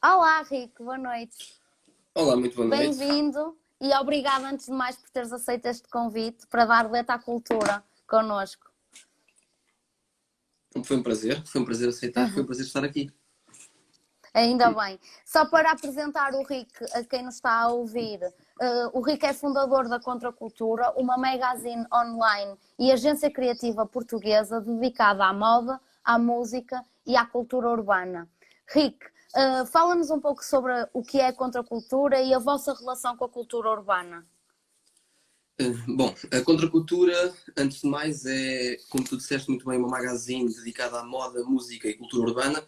Olá, Rico, boa noite. Olá, muito boa noite. Bem-vindo e obrigada antes de mais por teres aceito este convite para dar letra à cultura connosco. Foi um prazer aceitar, foi um prazer estar aqui. Ainda bem. Só para apresentar o Rico a quem nos está a ouvir, o Rico é fundador da Contracultura, uma magazine online e agência criativa portuguesa dedicada à moda, à música e à cultura urbana. Rico, fala-nos um pouco sobre o que é a Contracultura e a vossa relação com a cultura urbana. Bom, a Contracultura, antes de mais, é, como tu disseste muito bem, uma magazine dedicada à moda, música e cultura urbana,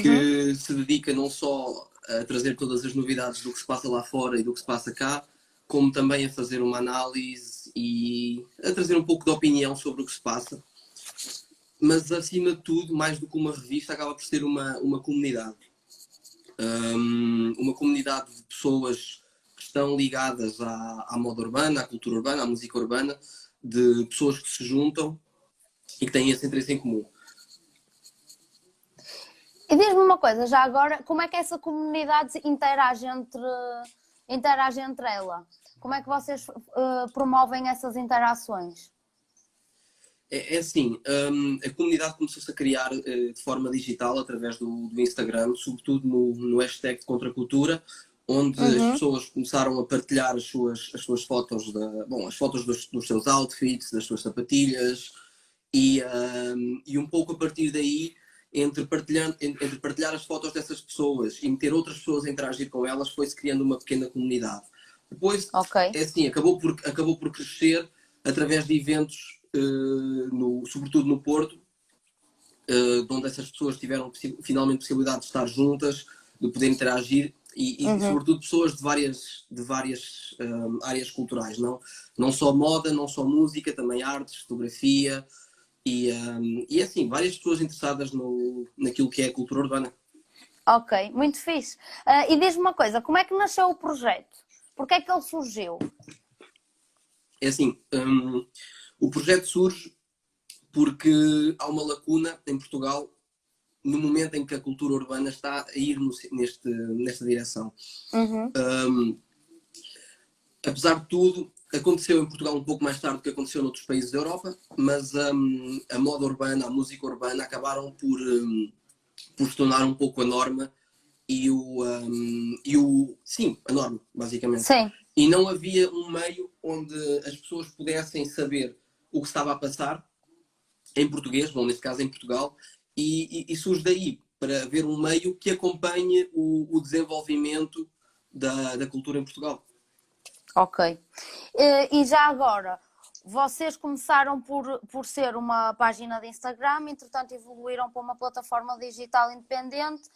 que se dedica não só a trazer todas as novidades do que se passa lá fora e do que se passa cá, como também a fazer uma análise e a trazer um pouco de opinião sobre o que se passa. Mas, acima de tudo, mais do que uma revista, acaba por ser uma comunidade. Uma comunidade de pessoas que estão ligadas à moda urbana, à cultura urbana, à música urbana, de pessoas que se juntam e que têm esse interesse em comum. E diz-me uma coisa, já agora, como é que essa comunidade interage entre ela? Como é que vocês promovem essas interações? É assim, a comunidade começou-se a criar de forma digital através do Instagram, sobretudo no hashtag de Contracultura, onde as pessoas começaram a partilhar as suas fotos, as fotos dos seus outfits, das suas sapatilhas, e um pouco a partir daí, entre partilhar as fotos dessas pessoas e meter outras pessoas a interagir com elas, foi-se criando uma pequena comunidade. Depois, é assim, acabou por crescer através de eventos, sobretudo no Porto, onde essas pessoas tiveram finalmente possibilidade de estar juntas, de poder interagir e sobretudo pessoas de várias áreas culturais, não só moda, não só música, também artes, fotografia e assim, várias pessoas interessadas naquilo que é a cultura urbana. Ok, muito fixe. E diz-me uma coisa, como é que nasceu o projeto? Porquê é que ele surgiu? É assim, o projeto surge porque há uma lacuna em Portugal no momento em que a cultura urbana está a ir nesta direção. Apesar de tudo, aconteceu em Portugal um pouco mais tarde do que aconteceu noutros países da Europa, mas a moda urbana, a música urbana acabaram por se tornar um pouco a norma sim, a norma, basicamente. Sim. E não havia um meio onde as pessoas pudessem saber o que estava a passar em português, bom, neste caso em Portugal, e surge daí, para haver um meio que acompanhe o desenvolvimento da cultura em Portugal. Ok. E já agora, vocês começaram por ser uma página de Instagram, entretanto evoluíram para uma plataforma digital independente,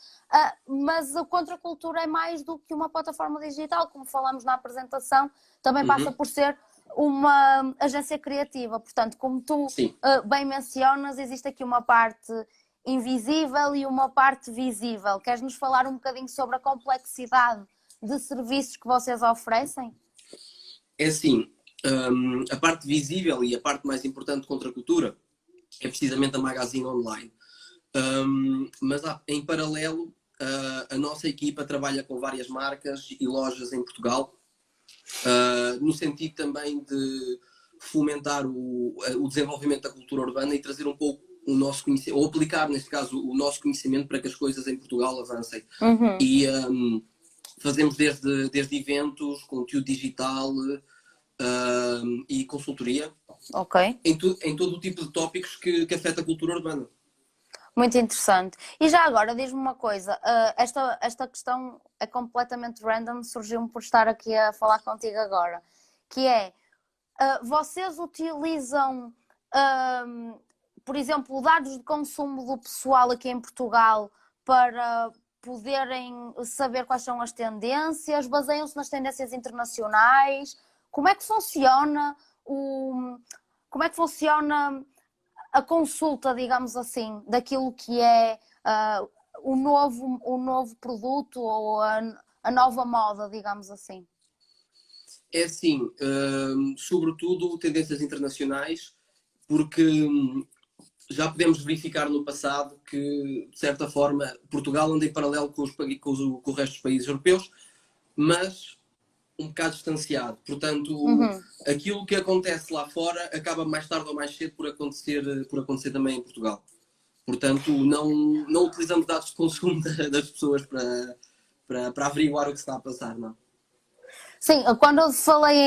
mas a Contracultura é mais do que uma plataforma digital, como falamos na apresentação, também passa por ser uma agência criativa. Portanto, como tu bem mencionas, existe aqui uma parte invisível e uma parte visível. Queres-nos falar um bocadinho sobre a complexidade de serviços que vocês oferecem? É assim, a parte visível e a parte mais importante de Contracultura é precisamente a magazine online. Mas em paralelo, a nossa equipa trabalha com várias marcas e lojas em Portugal, no sentido também de fomentar o desenvolvimento da cultura urbana e trazer um pouco o nosso conhecimento, ou aplicar, neste caso, o nosso conhecimento para que as coisas em Portugal avancem. E fazemos desde eventos, conteúdo digital e consultoria em todo o tipo de tópicos que afeta a cultura urbana. Muito interessante. E já agora, diz-me uma coisa, esta questão é completamente random, surgiu-me por estar aqui a falar contigo agora, que é, vocês utilizam, por exemplo, dados de consumo do pessoal aqui em Portugal para poderem saber quais são as tendências, baseiam-se nas tendências internacionais? Como é que funciona a consulta, digamos assim, daquilo que é o novo produto ou a nova moda, digamos assim? É assim, sobretudo tendências internacionais, porque já podemos verificar no passado que, de certa forma, Portugal anda em paralelo com o resto dos países europeus, mas um bocado distanciado. Portanto, aquilo que acontece lá fora acaba mais tarde ou mais cedo por acontecer também em Portugal. Portanto, não utilizamos dados de consumo das pessoas para averiguar o que se está a passar, não. Sim, quando eu falei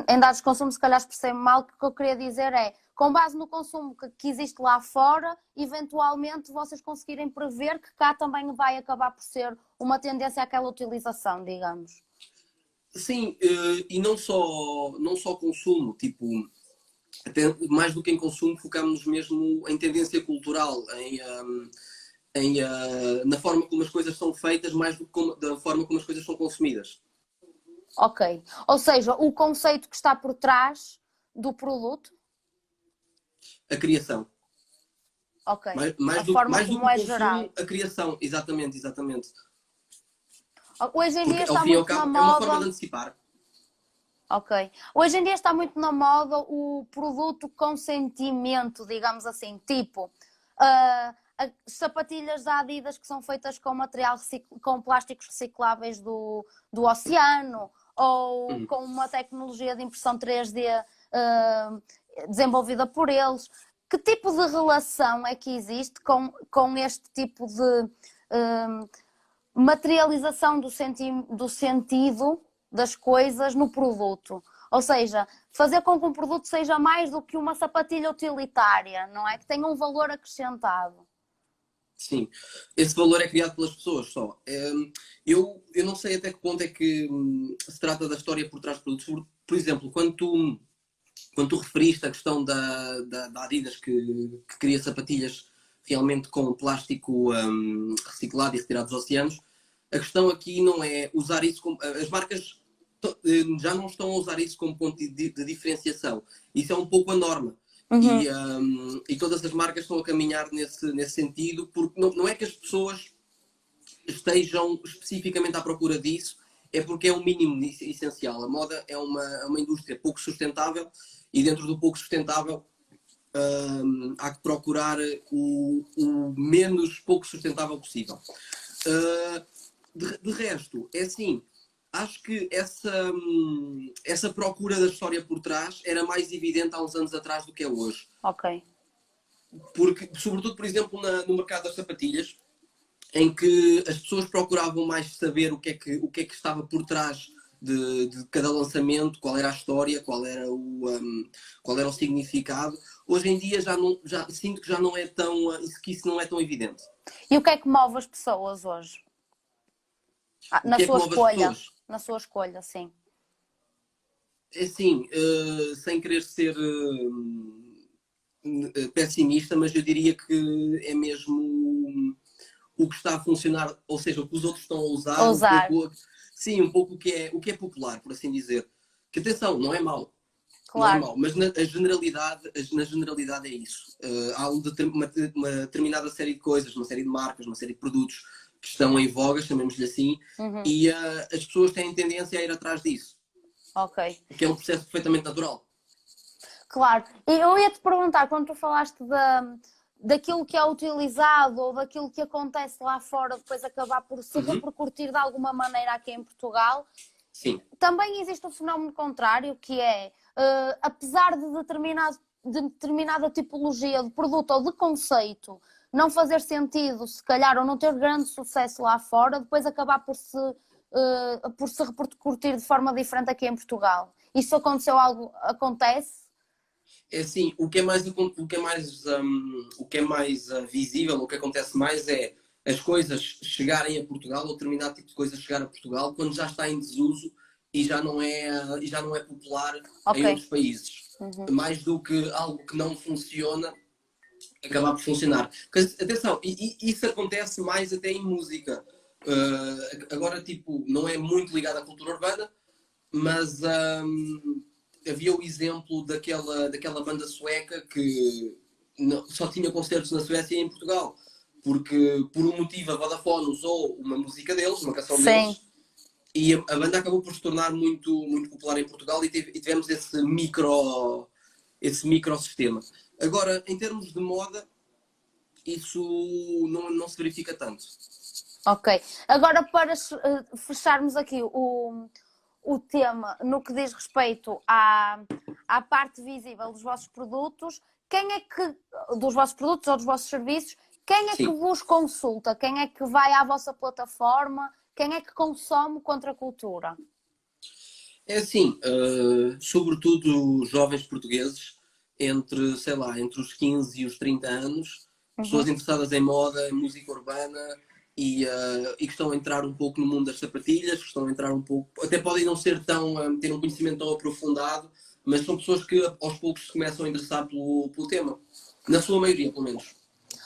em dados de consumo, se calhar expressei mal, o que eu queria dizer é, com base no consumo que existe lá fora, eventualmente vocês conseguirem prever que cá também vai acabar por ser uma tendência àquela utilização, digamos. Sim, e não só consumo, tipo, até mais do que em consumo, focamos mesmo em tendência cultural, na forma como as coisas são feitas, mais do que da forma como as coisas são consumidas. Ok. Ou seja, o conceito que está por trás do produto? A criação. Ok. Mais a do forma que como é consumo, geral. a criação, exatamente. Hoje em dia Porque, ao está fim e ao muito na cabo, é uma forma de moda. antecipar. Ok. Hoje em dia está muito na moda o produto com sentimento, digamos assim, tipo as sapatilhas da Adidas que são feitas com com plásticos recicláveis do oceano ou com uma tecnologia de impressão 3D desenvolvida por eles. Que tipo de relação é que existe com este tipo de materialização do sentido das coisas no produto? Ou seja, fazer com que um produto seja mais do que uma sapatilha utilitária, não é? Que tenha um valor acrescentado. Sim, esse valor é criado pelas pessoas só. Eu não sei até que ponto é que se trata da história por trás de produtos. Por exemplo, quando tu referiste a questão da Adidas que cria sapatilhas realmente com plástico reciclado e retirado dos oceanos, a questão aqui não é usar isso como... As marcas já não estão a usar isso como ponto de diferenciação. Isso é um pouco a norma. E todas as marcas estão a caminhar nesse sentido, porque não é que as pessoas estejam especificamente à procura disso, é porque é um mínimo essencial. A moda é uma indústria pouco sustentável e dentro do pouco sustentável há que procurar o menos pouco sustentável possível. De resto, é assim, acho que essa procura da história por trás era mais evidente há uns anos atrás do que é hoje. Ok. Porque, sobretudo, por exemplo, no mercado das sapatilhas, em que as pessoas procuravam mais saber o que é que estava por trás de cada lançamento, qual era a história, qual era o significado. Hoje em dia já sinto que já não é que isso não é tão evidente. E o que é que move as pessoas hoje? O que é que move as pessoas? Na sua escolha, sim. É assim, sem querer ser pessimista, mas eu diria que é mesmo o que está a funcionar, ou seja, o que os outros estão a usar. Um pouco o que é popular, por assim dizer. Que atenção, não é mau. Claro. Não é mau, mas na generalidade é isso. Há uma determinada série de coisas, uma série de marcas, uma série de produtos que estão em voga, chamemos-lhe assim, e as pessoas têm tendência a ir atrás disso. Ok. Que é um processo perfeitamente natural. Claro. E eu ia te perguntar, quando tu falaste daquilo que é utilizado ou daquilo que acontece lá fora, depois acabar por se repercutir de alguma maneira aqui em Portugal, sim, também existe o fenómeno contrário, que é, apesar de determinada tipologia de produto ou de conceito não fazer sentido, se calhar, ou não ter grande sucesso lá fora, depois acabar por se repercutir de forma diferente aqui em Portugal. Isso acontece? É assim, o que é mais visível, o que acontece mais é as coisas chegarem a Portugal, ou determinado tipo de coisa chegar a Portugal, quando já está em desuso e já não é popular em outros países. Mais do que algo que não funciona acabar por funcionar. Porque, atenção, isso acontece mais até em música. Agora, tipo, não é muito ligado à cultura urbana, mas havia o exemplo daquela banda sueca que só tinha concertos na Suécia e em Portugal. Porque, por um motivo, a Vodafone usou uma música deles, uma canção deles, e a banda acabou por se tornar muito, muito popular em Portugal e tivemos esse microsistema. Agora, em termos de moda, isso não se verifica tanto. Ok. Agora, para fecharmos aqui o tema no que diz respeito à parte visível dos vossos produtos, dos vossos produtos ou dos vossos serviços, quem é que Sim. vos consulta? Quem é que vai à vossa plataforma? Quem é que consome contracultura? É assim, sobretudo jovens portugueses entre, sei lá, entre os 15 e os 30 anos, pessoas interessadas em moda, em música urbana e que estão a entrar um pouco no mundo das sapatilhas, que estão a entrar um pouco, até podem não ser ter um conhecimento tão aprofundado, mas são pessoas que aos poucos se começam a interessar pelo tema. Na sua maioria, pelo menos.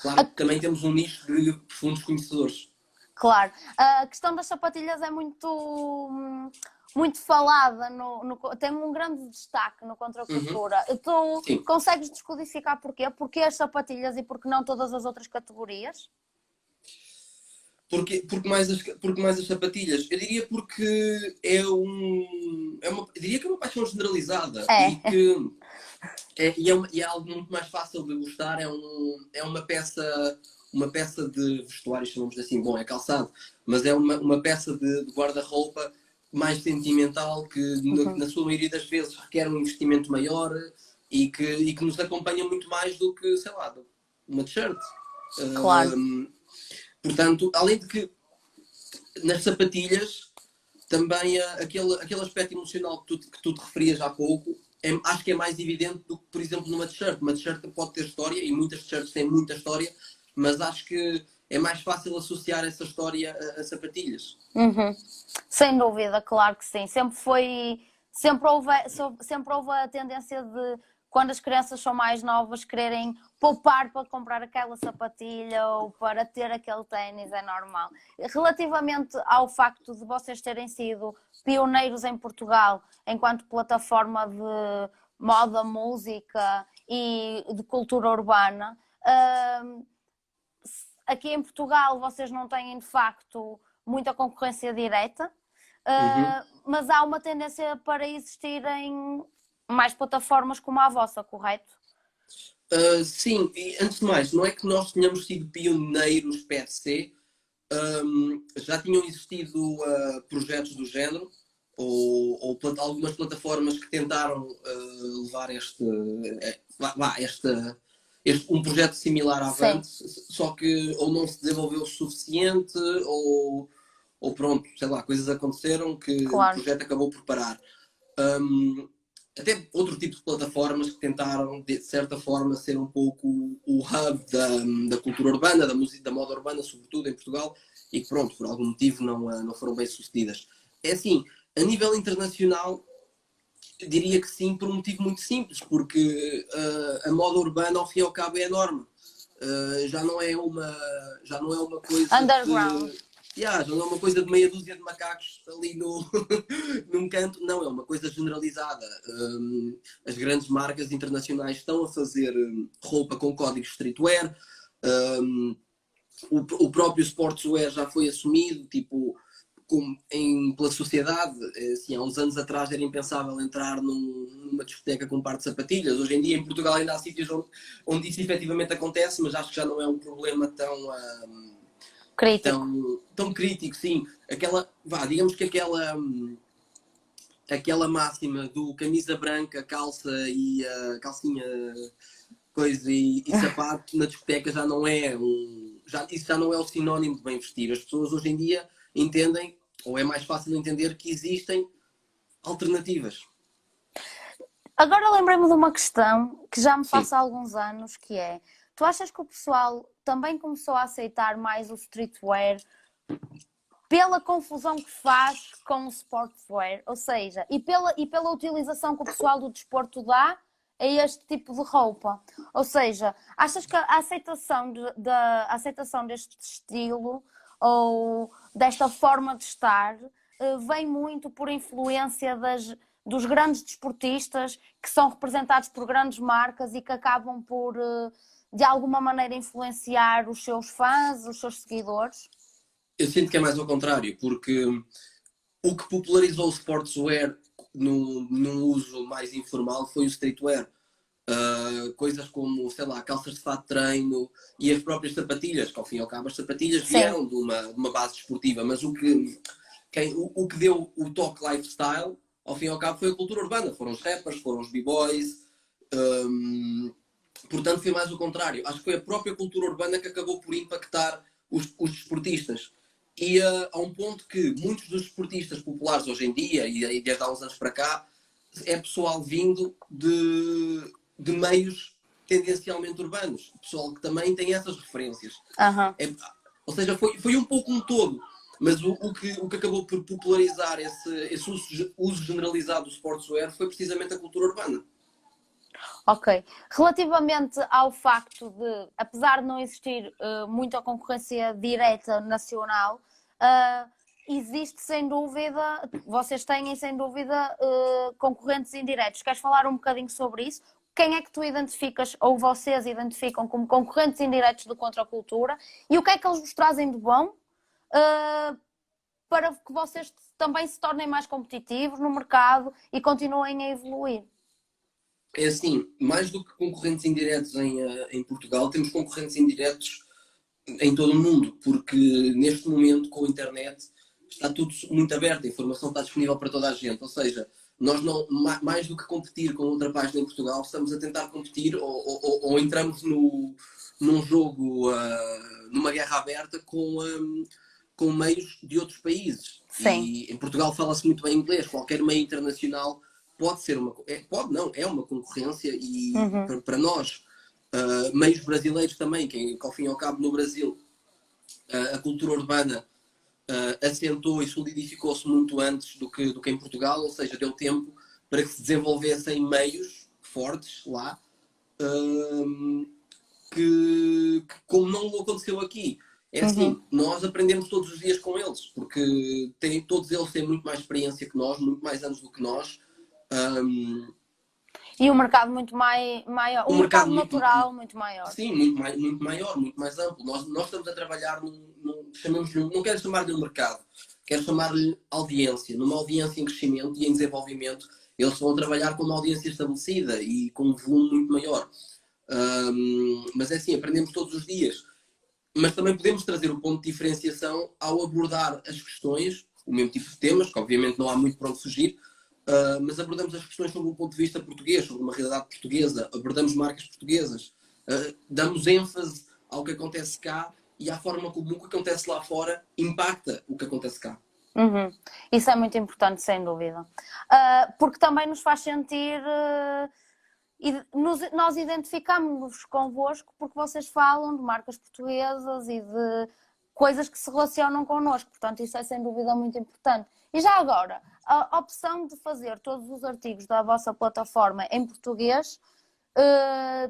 Claro que também temos um nicho de profundos conhecedores. Claro, a questão das sapatilhas é muito falada, tem um grande destaque no Contracultura. Tu Sim. consegues descodificar porquê? Porquê as sapatilhas e porquê não todas as outras categorias? Porque mais as sapatilhas? Eu diria porque eu diria que é uma paixão generalizada É. e que é algo muito mais fácil de gostar. É uma peça de vestuário, chamamos assim, bom, é calçado, mas é uma peça de guarda-roupa mais sentimental que na sua maioria das vezes requer um investimento maior e que nos acompanha muito mais do que, sei lá, uma t-shirt. Claro. Portanto, além de que nas sapatilhas também aquele aspecto emocional que tu te referias há pouco, acho que é mais evidente do que, por exemplo, numa t-shirt. Uma t-shirt pode ter história, e muitas t-shirts têm muita história, mas acho que é mais fácil associar essa história a sapatilhas. Sem dúvida, claro que sim. Sempre houve a tendência de, quando as crianças são mais novas, quererem poupar para comprar aquela sapatilha ou para ter aquele ténis, é normal. Relativamente ao facto de vocês terem sido pioneiros em Portugal enquanto plataforma de moda, música e de cultura urbana, aqui em Portugal vocês não têm de facto muita concorrência direta, mas há uma tendência para existirem mais plataformas como a vossa, correto? Sim, e antes de mais, não é que nós tenhamos sido pioneiros per se, já tinham existido projetos do género, ou algumas plataformas que tentaram levar um projeto similar avante, só que ou não se desenvolveu o suficiente, ou pronto, sei lá, coisas aconteceram que o projeto acabou por parar. Até outro tipo de plataformas que tentaram, de certa forma, ser um pouco o hub da cultura urbana, da música, da moda urbana, sobretudo em Portugal, e que, pronto, por algum motivo não foram bem sucedidas. É assim, a nível internacional, diria que sim, por um motivo muito simples, porque a moda urbana, ao fim e ao cabo, é enorme. Já não é uma coisa underground. já não é uma coisa de meia dúzia de macacos ali num canto, não, é uma coisa generalizada. As grandes marcas internacionais estão a fazer roupa com códigos streetwear, o próprio sportswear já foi assumido, tipo, pela sociedade. Assim, há uns anos atrás era impensável entrar numa discoteca com um par de sapatilhas. Hoje em dia em Portugal ainda há sítios onde isso efetivamente acontece, mas acho que já não é um problema tão crítico, sim. Digamos que aquela máxima do camisa branca, calça e calcinha, coisa e sapato na discoteca já não é isso já não é o sinónimo de bem vestir. As pessoas hoje em dia entendem, ou é mais fácil entender, que existem alternativas. Agora lembrei-me de uma questão que já me passa há alguns anos, que é: tu achas que o pessoal também começou a aceitar mais o streetwear pela confusão que faz com o sportswear? Ou seja, e pela utilização que o pessoal do desporto dá a este tipo de roupa? Ou seja, achas que a aceitação deste estilo ou desta forma de estar vem muito por influência dos grandes desportistas que são representados por grandes marcas e que acabam por, de alguma maneira, influenciar os seus fãs, os seus seguidores? Eu sinto que é mais ao contrário, porque o que popularizou o sportswear num uso mais informal foi o streetwear. Coisas como, sei lá, calças de fato de treino e as próprias sapatilhas, que ao fim e ao cabo as sapatilhas Sim. vieram de uma base desportiva, mas o que deu o toque lifestyle, ao fim e ao cabo, foi a cultura urbana. Foram os rappers, foram os b-boys. Portanto, foi mais o contrário. Acho que foi a própria cultura urbana que acabou por impactar os desportistas. E a um ponto que muitos dos desportistas populares hoje em dia, e desde há uns anos para cá, é pessoal vindo de meios tendencialmente urbanos. Pessoal que também tem essas referências. Uhum. Ou seja, foi um pouco um todo. Mas o que acabou por popularizar esse uso generalizado do sportswear foi precisamente a cultura urbana. Ok. Relativamente ao facto de, apesar de não existir muita concorrência direta nacional, existe sem dúvida, vocês têm sem dúvida concorrentes indiretos. Queres falar um bocadinho sobre isso? Quem é que tu identificas, ou vocês identificam como concorrentes indiretos de contracultura e o que é que eles vos trazem de bom para que vocês também se tornem mais competitivos no mercado e continuem a evoluir? É assim, mais do que concorrentes indiretos em Portugal, temos concorrentes indiretos em todo o mundo, porque neste momento, com a internet, está tudo muito aberto, a informação está disponível para toda a gente. Ou seja, nós não, mais do que competir com outra página em Portugal, estamos a tentar competir ou entramos num jogo, numa guerra aberta com meios de outros países. Sim. E em Portugal fala-se muito bem inglês, qualquer meio internacional pode ser é uma concorrência e para nós, meios brasileiros também, que ao fim e ao cabo no Brasil a cultura urbana assentou e solidificou-se muito antes do que em Portugal, ou seja, deu tempo para que se desenvolvessem meios fortes lá, que como não aconteceu aqui. É assim, nós aprendemos todos os dias com eles, porque todos eles têm muito mais experiência que nós, muito mais anos do que nós. E um mercado muito maior, um mercado natural muito maior. Sim, muito maior, muito mais amplo. Nós estamos a trabalhar não quero chamar-lhe um mercado, quero chamar-lhe audiência. Numa audiência em crescimento e em desenvolvimento, eles vão trabalhar com uma audiência estabelecida e com um volume muito maior. Mas é assim, aprendemos todos os dias. Mas também podemos trazer o ponto de diferenciação ao abordar as questões, o mesmo tipo de temas, que obviamente não há muito para onde fugir, mas abordamos as questões sob um ponto de vista português, sobre uma realidade portuguesa, abordamos marcas portuguesas, damos ênfase ao que acontece cá e à forma como o que acontece lá fora impacta o que acontece cá. Isso é muito importante, sem dúvida. Porque também nos faz sentir... nós identificamos-nos convosco porque vocês falam de marcas portuguesas e de coisas que se relacionam connosco. Portanto, isso é sem dúvida muito importante. E já agora, a opção de fazer todos os artigos da vossa plataforma em português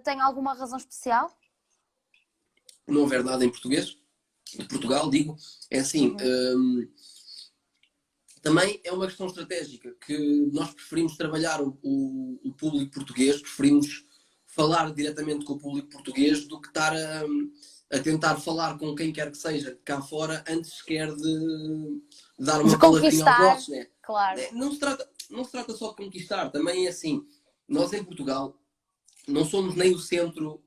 tem alguma razão especial? Não houver nada em português, de Portugal, digo, é assim... Também é uma questão estratégica, que nós preferimos trabalhar o público português, preferimos falar diretamente com o público português do que estar a tentar falar com quem quer que seja cá fora antes sequer de dar uma palavrinha aos nossos. Né? Claro. Não se trata só de conquistar, também é assim, nós em Portugal não somos nem o centro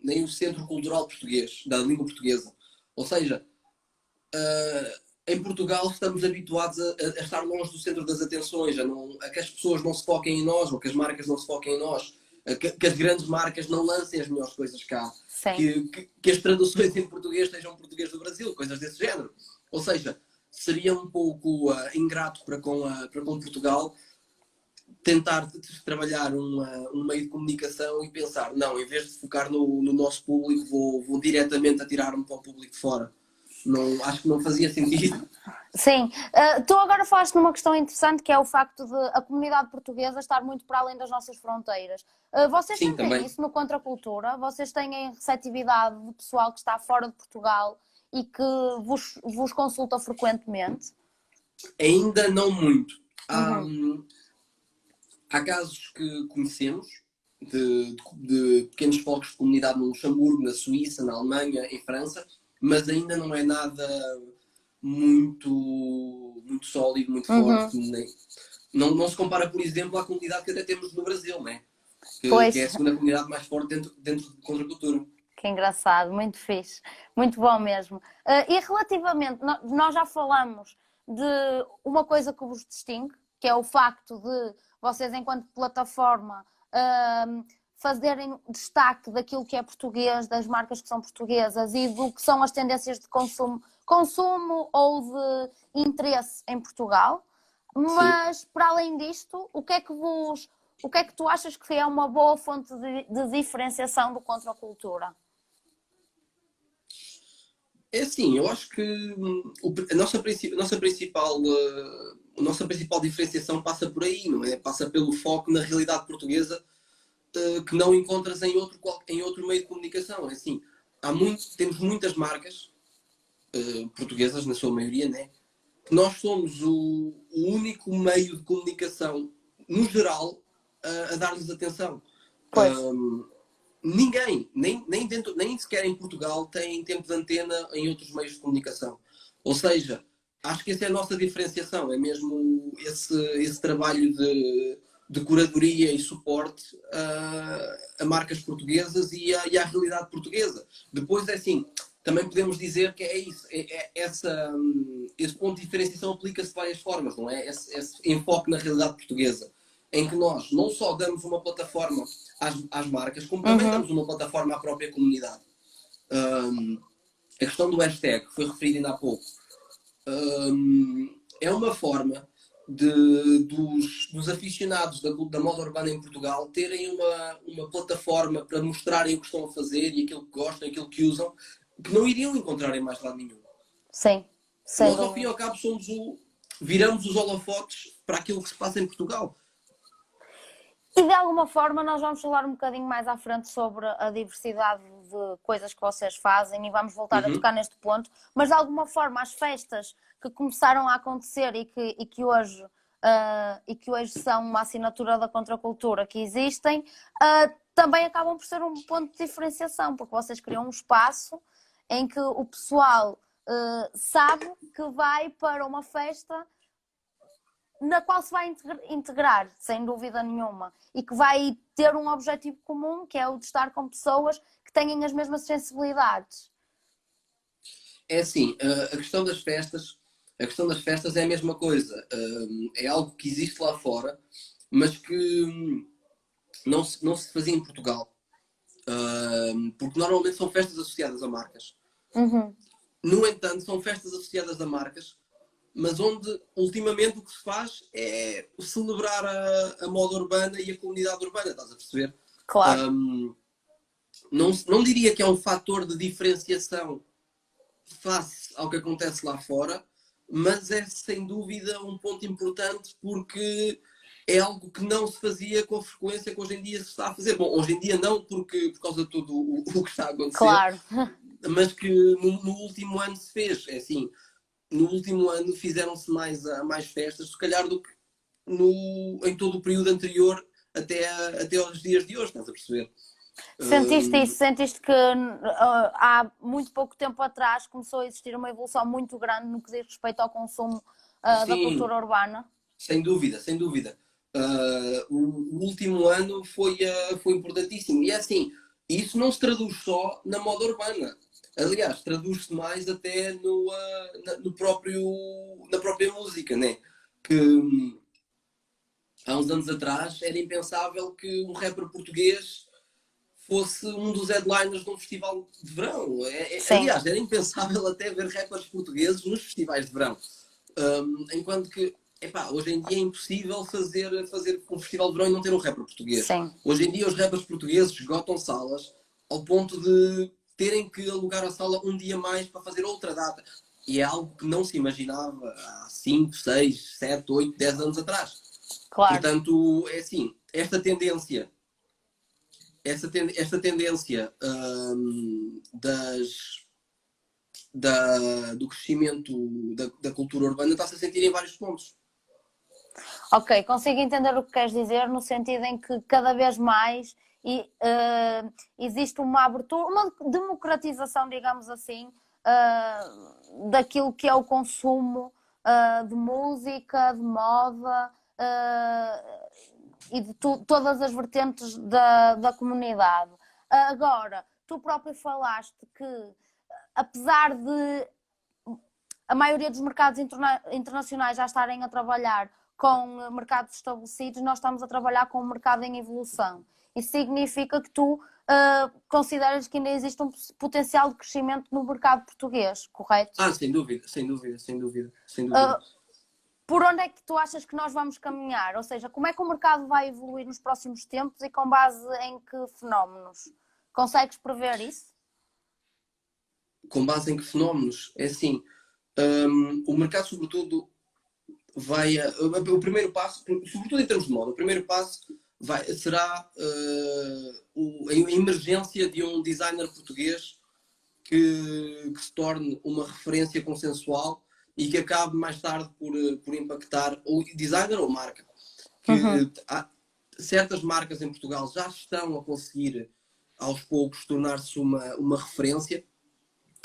nem o centro cultural português, da língua portuguesa. Ou seja, em Portugal estamos habituados a estar longe do centro das atenções, a que as pessoas não se foquem em nós, ou que as marcas não se foquem em nós, que as grandes marcas não lancem as melhores coisas cá, que as traduções em português sejam português do Brasil, coisas desse género. Ou seja, seria um pouco ingrato para com Portugal tentar trabalhar um meio de comunicação e pensar, não, em vez de focar no nosso público, vou diretamente atirar-me para o público de fora. Não, acho que não fazia sentido. Sim. Tu agora falaste numa questão interessante, que é o facto de a comunidade portuguesa estar muito para além das nossas fronteiras. Vocês sentem isso no Contracultura? Vocês têm receptividade de pessoal que está fora de Portugal e que vos consulta frequentemente? Ainda não muito. Há casos que conhecemos de pequenos focos de comunidade no Luxemburgo, na Suíça, na Alemanha, em França, mas ainda não é nada muito sólido, muito forte. Não se compara, por exemplo, à comunidade que até temos no Brasil, né? que é Pois, a segunda comunidade mais forte dentro de contracultura. que engraçado, muito fixe, muito bom mesmo. E relativamente, nós já falamos de uma coisa que vos distingue, que é o facto de vocês, enquanto plataforma, fazerem destaque daquilo que é português, das marcas que são portuguesas e do que são as tendências de consumo ou de interesse em Portugal. Sim. Mas, para além disto, o que é que tu achas que é uma boa fonte de diferenciação do contracultura? É assim, eu acho que a nossa principal diferenciação passa por aí, não é? Passa pelo foco na realidade portuguesa que não encontras em outro meio de comunicação. É assim, temos muitas marcas portuguesas, na sua maioria, né? Que nós somos o único meio de comunicação, no geral, a dar-lhes atenção. Pois, Ninguém, nem sequer em Portugal, tem tempo de antena em outros meios de comunicação. Ou seja, acho que essa é a nossa diferenciação, é mesmo esse trabalho de curadoria e suporte a marcas portuguesas e à realidade portuguesa. Depois é assim, também podemos dizer que é isso, esse ponto de diferenciação aplica-se de várias formas, não é? Esse enfoque na realidade portuguesa, em que nós não só damos uma plataforma às marcas, como também uhum, damos uma plataforma à própria comunidade. A questão do hashtag, que foi referido ainda há pouco, é uma forma dos aficionados da moda urbana em Portugal terem uma plataforma para mostrarem o que estão a fazer e aquilo que gostam, aquilo que usam, que não iriam encontrar em mais lado nenhum. sim, sem Nós, ao fim e dúvida. ao cabo, viramos os holofotes para aquilo que se passa em Portugal. E de alguma forma nós vamos falar um bocadinho mais à frente sobre a diversidade de coisas que vocês fazem e vamos voltar a Uhum. tocar neste ponto, mas de alguma forma as festas que começaram a acontecer e que hoje são uma assinatura da contracultura que existem, também acabam por ser um ponto de diferenciação, porque vocês criam um espaço em que o pessoal sabe que vai para uma festa na qual se vai integrar, sem dúvida nenhuma, e que vai ter um objetivo comum, que é o de estar com pessoas que tenham as mesmas sensibilidades. É assim, a questão das festas é a mesma coisa. É algo que existe lá fora, mas que não se fazia em Portugal. Porque normalmente são festas associadas a marcas. Uhum. No entanto, são festas associadas a marcas, mas onde ultimamente o que se faz é celebrar a moda urbana e a comunidade urbana, estás a perceber? Claro, Não diria que é um fator de diferenciação face ao que acontece lá fora, mas é sem dúvida um ponto importante porque é algo que não se fazia com a frequência que hoje em dia se está a fazer. Bom, hoje em dia não, por causa de tudo o que está a acontecer, claro. mas que no último ano se fez. É assim, no último ano fizeram-se mais festas, se calhar do que em todo o período anterior até aos dias de hoje, estás a perceber? Sentiste Hum, isso? Sentiste que há muito pouco tempo atrás começou a existir uma evolução muito grande no que diz respeito ao consumo da sim, cultura urbana? sem dúvida, sem dúvida. O último ano foi importantíssimo. E é assim, isso não se traduz só na moda urbana. Aliás, traduz-se mais até na própria música, né? Que há uns anos atrás era impensável que um rapper português fosse um dos headliners de um festival de verão. Sim, Aliás, era impensável até ver rappers portugueses nos festivais de verão. Enquanto que, epá, hoje em dia é impossível fazer um festival de verão e não ter um rapper português. sim, Hoje em dia os rappers portugueses esgotam salas ao ponto de terem que alugar a sala um dia mais para fazer outra data. E é algo que não se imaginava há 5, 6, 7, 8, 10 anos atrás. claro. Portanto, é assim, esta tendência do crescimento da cultura urbana está-se a sentir em vários pontos. Ok, consigo entender o que queres dizer no sentido em que cada vez mais existe uma abertura, uma democratização, digamos assim, daquilo que é o consumo de música, de moda, e de todas as vertentes da comunidade. Agora, tu próprio falaste que, apesar de a maioria dos mercados internacionais já estarem a trabalhar com mercados estabelecidos, nós estamos a trabalhar com um mercado em evolução. Isso significa que tu consideras que ainda existe um potencial de crescimento no mercado português, correto? Sem dúvida, sem dúvida, sem dúvida, sem dúvida. Por onde é que tu achas que nós vamos caminhar? Ou seja, como é que o mercado vai evoluir nos próximos tempos e com base em que fenómenos? Consegues prever isso? Com base em que fenómenos? É assim, o mercado, sobretudo, o primeiro passo, sobretudo em termos de moda, o primeiro passo será a emergência de um designer português que se torne uma referência consensual e que acabe mais tarde por impactar o designer ou marca. Certas marcas em Portugal já estão a conseguir, aos poucos, tornar-se uma referência,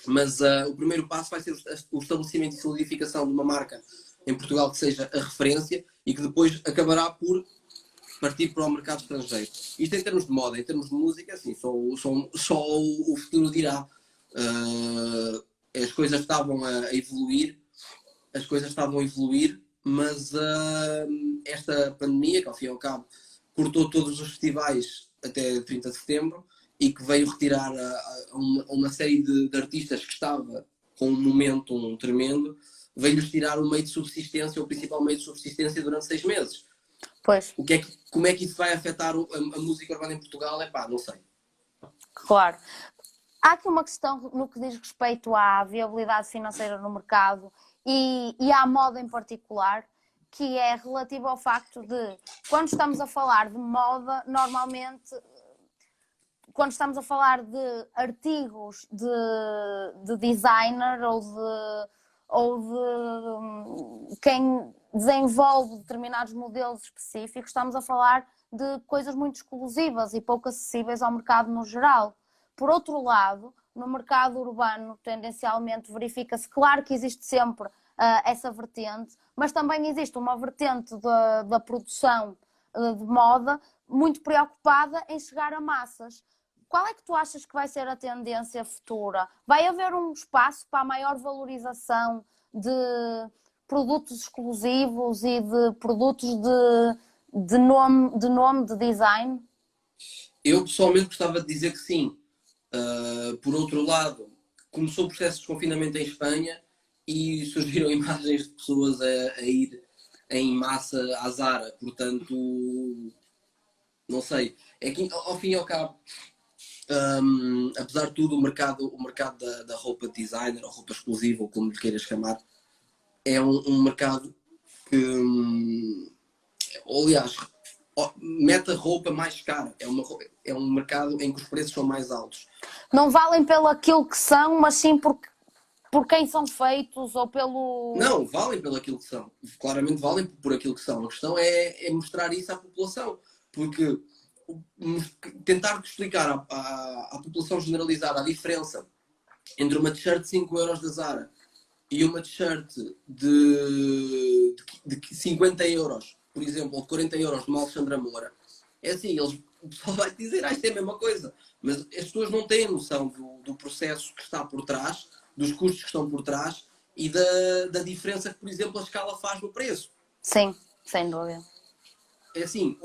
mas o primeiro passo vai ser o estabelecimento e solidificação de uma marca em Portugal que seja a referência e que depois acabará por partir para o mercado estrangeiro. Isto em termos de moda, em termos de música, assim, só o futuro dirá. As coisas estavam a evoluir, mas esta pandemia, que ao fim e ao cabo cortou todos os festivais até 30 de setembro e que veio retirar uma série de artistas que estava com um momento tremendo, veio-lhes tirar o meio de subsistência, o principal meio de subsistência durante 6 meses. Pois. Como é que isso vai afetar a música urbana em Portugal? Não sei. Claro. Há aqui uma questão no que diz respeito à viabilidade financeira no mercado e à moda em particular, que é relativa ao facto de, quando estamos a falar de moda, normalmente, quando estamos a falar de artigos de designer ou de quem desenvolve determinados modelos específicos, estamos a falar de coisas muito exclusivas e pouco acessíveis ao mercado no geral. Por outro lado, no mercado urbano, tendencialmente verifica-se, claro que existe sempre essa vertente, mas também existe uma vertente da produção de moda muito preocupada em chegar a massas. Qual é que tu achas que vai ser a tendência futura? Vai haver um espaço para a maior valorização de produtos exclusivos e de produtos de nome de design? Eu pessoalmente gostava de dizer que sim. Por outro lado, começou o processo de desconfinamento em Espanha e surgiram imagens de pessoas a ir em massa à Zara. Portanto, não sei. É que, ao fim e ao cabo, apesar de tudo, o mercado da roupa designer ou roupa exclusiva, ou como lhe queiras chamar, é um mercado que, aliás, mete a roupa mais cara. É um mercado em que os preços são mais altos. Não valem pelo aquilo que são, mas sim por quem são feitos ou pelo... Não, valem pelo aquilo que são. Claramente valem por aquilo que são. A questão é mostrar isso à população. Porque tentar explicar à população generalizada a diferença entre uma t-shirt de 5 euros da Zara e uma t-shirt de 50 euros, por exemplo, ou de 40 euros de uma Alexandra Moura, é assim, o pessoal vai dizer, isto é a mesma coisa. Mas as pessoas não têm noção do processo que está por trás, dos custos que estão por trás e da diferença que, por exemplo, a escala faz no preço. Sim, sem dúvida. É assim,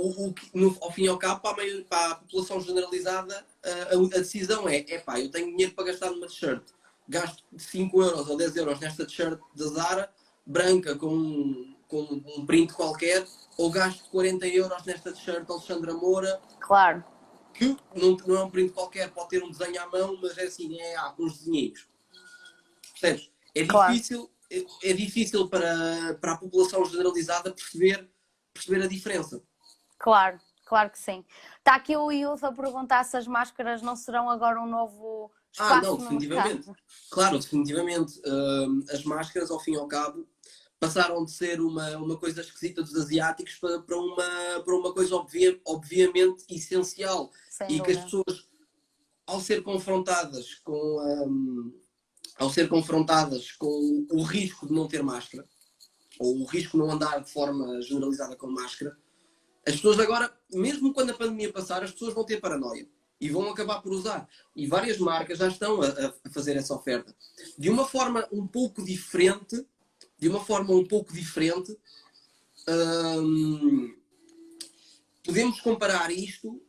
ao fim e ao cabo, para a população generalizada, a decisão eu tenho dinheiro para gastar numa t-shirt, gasto 5 euros ou 10 euros nesta t-shirt da Zara, branca, com um print qualquer, ou gasto 40 euros nesta t-shirt Alexandra Moura. Claro. Que não é um print qualquer, pode ter um desenho à mão, mas é assim, com uns desenhinhos. Percebes? É difícil para a população generalizada perceber a diferença. Claro, claro que sim. Está aqui o Youth a perguntar se as máscaras não serão agora um novo espaço. Não, definitivamente. Claro, definitivamente. As máscaras, ao fim e ao cabo, passaram de ser uma coisa esquisita dos asiáticos para uma coisa obviamente essencial. Sem e dúvida. Que as pessoas, ao ser confrontadas com o risco de não ter máscara, ou o risco de não andar de forma generalizada com máscara, As pessoas agora, mesmo quando a pandemia passar, as pessoas vão ter paranoia e vão acabar por usar. E várias marcas já estão a fazer essa oferta. De uma forma um pouco diferente, podemos comparar isto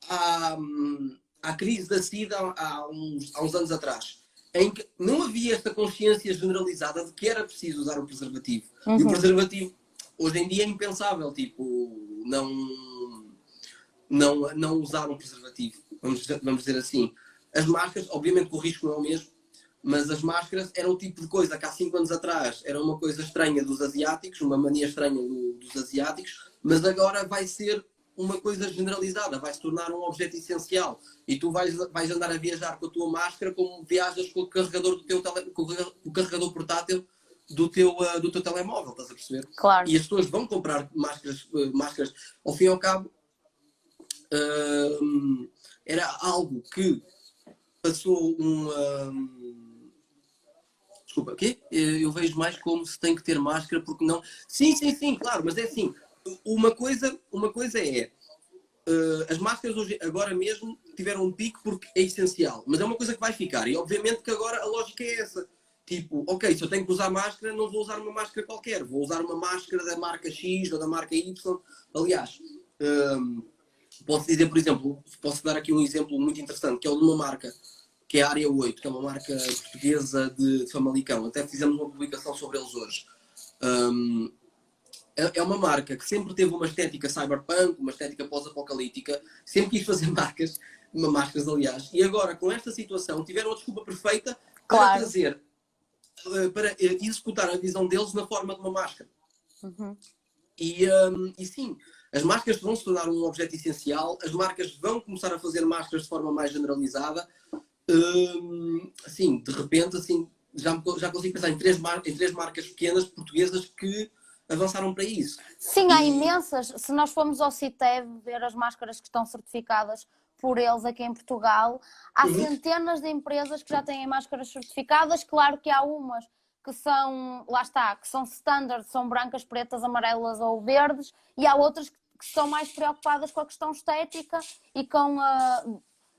à crise da SIDA há uns anos atrás, em que não havia esta consciência generalizada de que era preciso usar um preservativo. E o preservativo, hoje em dia, é impensável, tipo, não usar um preservativo, vamos dizer assim. As máscaras, obviamente que o risco não é o mesmo, mas as máscaras eram o tipo de coisa que há 5 anos atrás era uma coisa estranha dos asiáticos, uma mania estranha dos asiáticos, mas agora vai ser uma coisa generalizada, vai se tornar um objeto essencial. E tu vais andar a viajar com a tua máscara como viajas com o carregador com o carregador portátil do teu telemóvel, estás a perceber? Claro. E as pessoas vão comprar máscaras, ao fim e ao cabo, era algo que passou Desculpa, o quê? Eu vejo mais como se tem que ter máscara, porque não... Sim, claro, mas é assim, uma coisa é, as máscaras hoje, agora mesmo tiveram um pico porque é essencial, mas é uma coisa que vai ficar, e obviamente que agora a lógica é essa. Tipo, ok, se eu tenho que usar máscara, não vou usar uma máscara qualquer, vou usar uma máscara da marca X ou da marca Y. Aliás, posso dizer, por exemplo, posso dar aqui um exemplo muito interessante, que é o de uma marca, que é a Área 8, que é uma marca portuguesa de Famalicão. Até fizemos uma publicação sobre eles hoje. É uma marca que sempre teve uma estética cyberpunk, uma estética pós-apocalíptica, sempre quis fazer máscaras, aliás, e agora, com esta situação, tiveram a desculpa perfeita para trazer, para executar a visão deles na forma de uma máscara. E sim, as máscaras vão se tornar um objeto essencial, as marcas vão começar a fazer máscaras de forma mais generalizada. Assim, de repente, assim, já consigo pensar em três marcas pequenas portuguesas que avançaram para isso. Sim, há imensas. Se nós formos ao CITEV ver as máscaras que estão certificadas por eles aqui em Portugal, há centenas de empresas que já têm máscaras certificadas. Claro que há umas que são, lá está, que são standard, são brancas, pretas, amarelas ou verdes, e há outras que estão mais preocupadas com a questão estética e com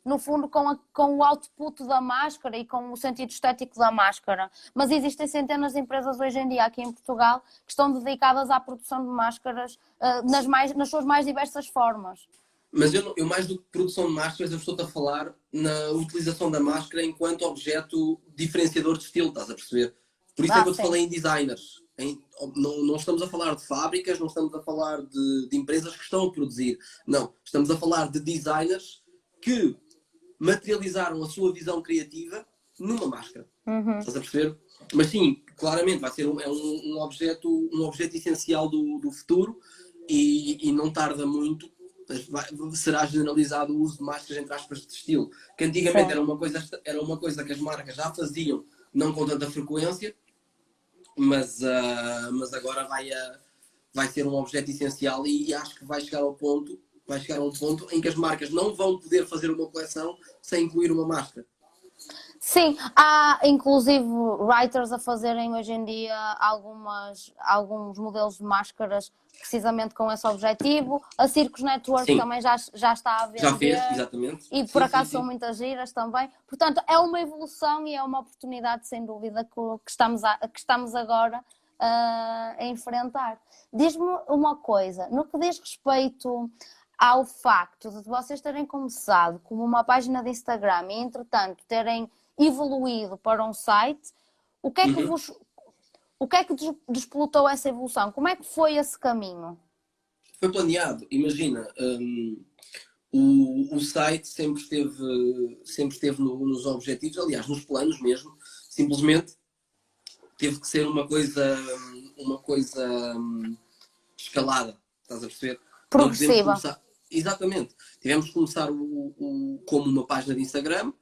no fundo, com o output da máscara e com o sentido estético da máscara. Mas existem centenas de empresas hoje em dia aqui em Portugal que estão dedicadas à produção de máscaras nas suas mais diversas formas. Mas eu mais do que produção de máscaras, eu estou-te a falar na utilização da máscara enquanto objeto diferenciador de estilo, estás a perceber? Por isso é que eu te falei em designers. Não estamos a falar de fábricas, não estamos a falar de empresas que estão a produzir. Não, estamos a falar de designers que materializaram a sua visão criativa numa máscara. Estás a perceber? Mas sim, claramente vai ser um objeto essencial do futuro e não tarda muito. Será generalizado o uso de máscaras entre aspas de estilo. Que antigamente era uma coisa que as marcas já faziam, não com tanta frequência, mas agora vai ser um objeto essencial e acho que vai chegar a um ponto em que as marcas não vão poder fazer uma coleção sem incluir uma máscara. Sim, há inclusive writers a fazerem hoje em dia alguns modelos de máscaras precisamente com esse objetivo. A Circus Network também já está a vender. Já fez, exatamente. E por acaso são muitas giras também. Portanto, é uma evolução e é uma oportunidade, sem dúvida, que estamos agora a enfrentar. Diz-me uma coisa, no que diz respeito ao facto de vocês terem começado como uma página de Instagram e, entretanto, terem evoluído para um site, o que é que despolutou essa evolução? Como é que foi esse caminho? Foi planeado. Imagina, o site sempre esteve nos objetivos, aliás, nos planos mesmo. Simplesmente teve que ser uma coisa escalada, estás a perceber? Progressiva. Exatamente. Tivemos que começar como uma página de Instagram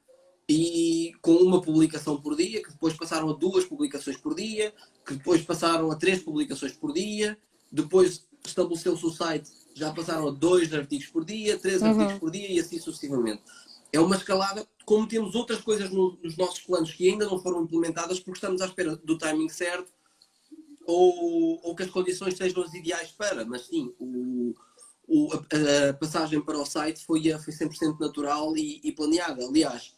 e com uma publicação por dia, que depois passaram a 2 publicações por dia, que depois passaram a 3 publicações por dia, depois estabeleceu-se o site, já passaram a 2 artigos por dia, 3 artigos por dia e assim sucessivamente. É uma escalada, como temos outras coisas nos nossos planos que ainda não foram implementadas porque estamos à espera do timing certo ou que as condições sejam as ideais para, mas sim, a passagem para o site foi 100% natural e planeada. Aliás,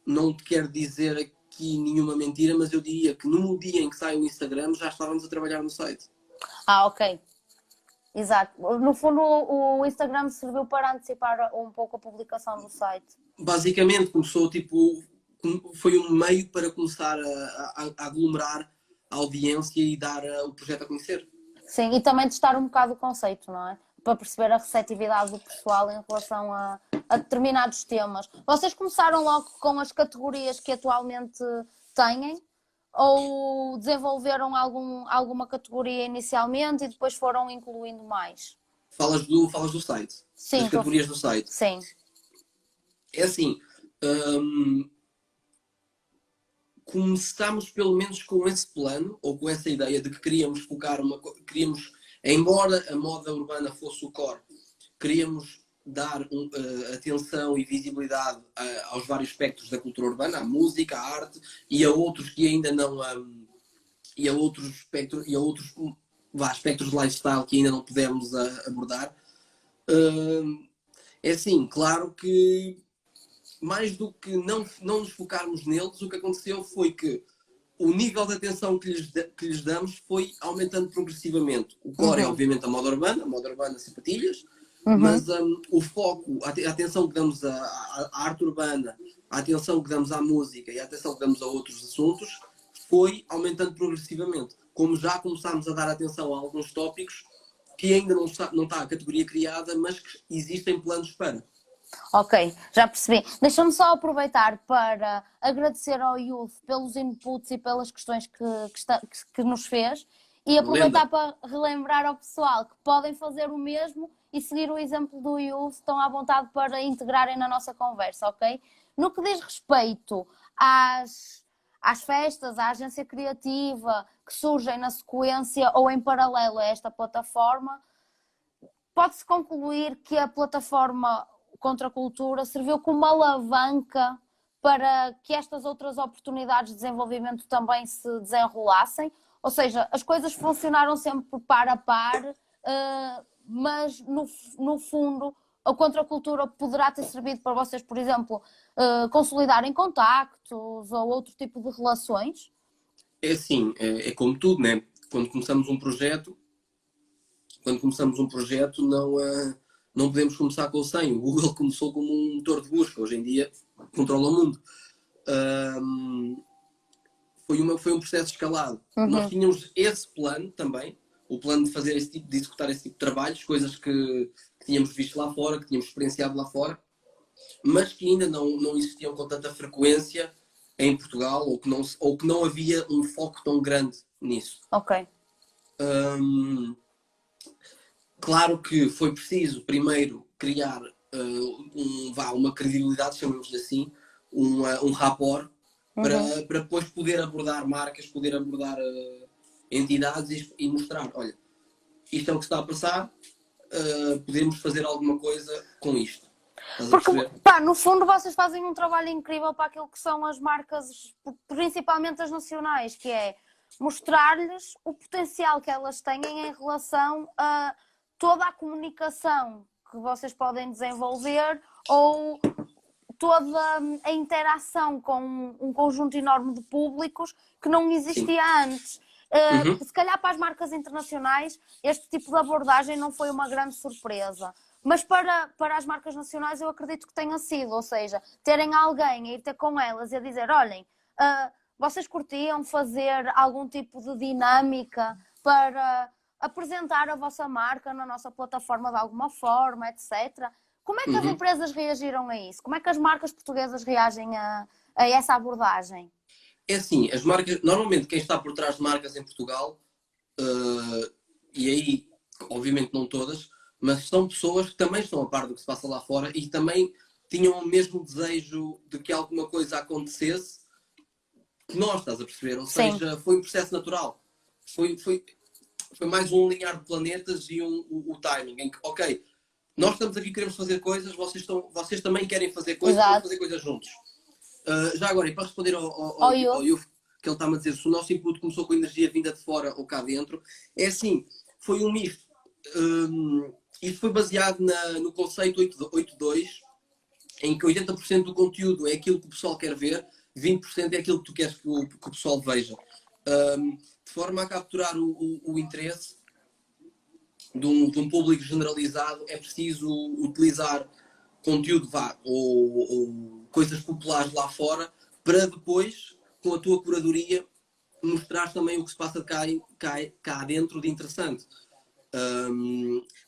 não te quero dizer aqui nenhuma mentira, mas eu diria que no dia em que sai o Instagram já estávamos a trabalhar no site. Ok. Exato. No fundo, o Instagram serviu para antecipar um pouco a publicação do site. Basicamente, começou tipo. Foi um meio para começar a aglomerar a audiência e dar o projeto a conhecer. Sim, e também testar um bocado o conceito, não é? Para perceber a receptividade do pessoal em relação a determinados temas. Vocês começaram logo com as categorias que atualmente têm? Ou desenvolveram alguma categoria inicialmente e depois foram incluindo mais? Falas do site? Sim. Das categorias do site? Sim. É assim, começámos pelo menos com esse plano, ou com essa ideia de que queríamos focar embora a moda urbana fosse o core, queríamos dar atenção e visibilidade aos vários espectros da cultura urbana, à música, à arte e a outros que ainda não e a outros aspectos de lifestyle que ainda não pudemos abordar. É assim, claro que mais do que não nos focarmos neles, o que aconteceu foi que o nível de atenção que lhes damos foi aumentando progressivamente. O core é obviamente a moda urbana, sapatilhas, mas o foco, a atenção que damos à arte urbana, a atenção que damos à música e a atenção que damos a outros assuntos foi aumentando progressivamente. Como já começámos a dar atenção a alguns tópicos que ainda não está a categoria criada, mas que existem planos para. Ok, já percebi. Deixa-me só aproveitar para agradecer ao Youth pelos inputs e pelas questões que nos fez e aproveitar para relembrar ao pessoal que podem fazer o mesmo e seguir o exemplo do Youth, estão à vontade para integrarem na nossa conversa, ok? No que diz respeito às festas, à agência criativa que surgem na sequência ou em paralelo a esta plataforma, pode-se concluir que a plataforma Contra a Cultura serviu como uma alavanca para que estas outras oportunidades de desenvolvimento também se desenrolassem? Ou seja, as coisas funcionaram sempre par a par, mas no fundo a Contra a Cultura poderá ter servido para vocês, por exemplo, consolidarem contactos ou outro tipo de relações? É assim, é como tudo, né? Quando começamos um projeto não podemos começar com o 100. O Google começou como um motor de busca. Hoje em dia controla o mundo. Foi um processo escalado. Nós tínhamos esse plano também. O plano de fazer de executar esse tipo de trabalhos. Coisas que tínhamos visto lá fora, que tínhamos experienciado lá fora. Mas que ainda não existiam com tanta frequência em Portugal. Ou que não havia um foco tão grande nisso. Ok. Claro que foi preciso primeiro criar uma credibilidade, chamamos-lhe assim, um rapport, para depois poder abordar marcas, poder abordar entidades e mostrar, olha, isto é o que está a passar, podemos fazer alguma coisa com isto. Porque, no fundo, vocês fazem um trabalho incrível para aquilo que são as marcas, principalmente as nacionais, que é mostrar-lhes o potencial que elas têm em relação a toda a comunicação que vocês podem desenvolver ou toda a interação com um conjunto enorme de públicos que não existia antes. Se calhar para as marcas internacionais este tipo de abordagem não foi uma grande surpresa, mas para as marcas nacionais eu acredito que tenha sido, ou seja, terem alguém a ir ter com elas e a dizer, olhem, vocês curtiam fazer algum tipo de dinâmica para apresentar a vossa marca na nossa plataforma de alguma forma, etc. Como é que as empresas reagiram a isso? Como é que as marcas portuguesas reagem a essa abordagem? É assim, as marcas, normalmente quem está por trás de marcas em Portugal, e aí, obviamente não todas, mas são pessoas que também estão a par do que se passa lá fora e também tinham o mesmo desejo de que alguma coisa acontecesse que nós, estás a perceber? Ou seja, foi um processo natural. Foi mais um alinhar de planetas e o timing, em que, ok, nós estamos aqui, queremos fazer coisas, vocês também querem fazer coisas, vamos fazer coisas juntos. Já agora, e para responder ao Yuf, que ele está-me a dizer se o nosso input começou com energia vinda de fora ou cá dentro, é assim, foi um misto. isto foi baseado no conceito 8.2, em que 80% do conteúdo é aquilo que o pessoal quer ver, 20% é aquilo que tu queres que o pessoal veja. De forma a capturar o interesse de um público generalizado, é preciso utilizar conteúdo ou coisas populares lá fora, para depois, com a tua curadoria, mostrar também o que se passa cá dentro de interessante.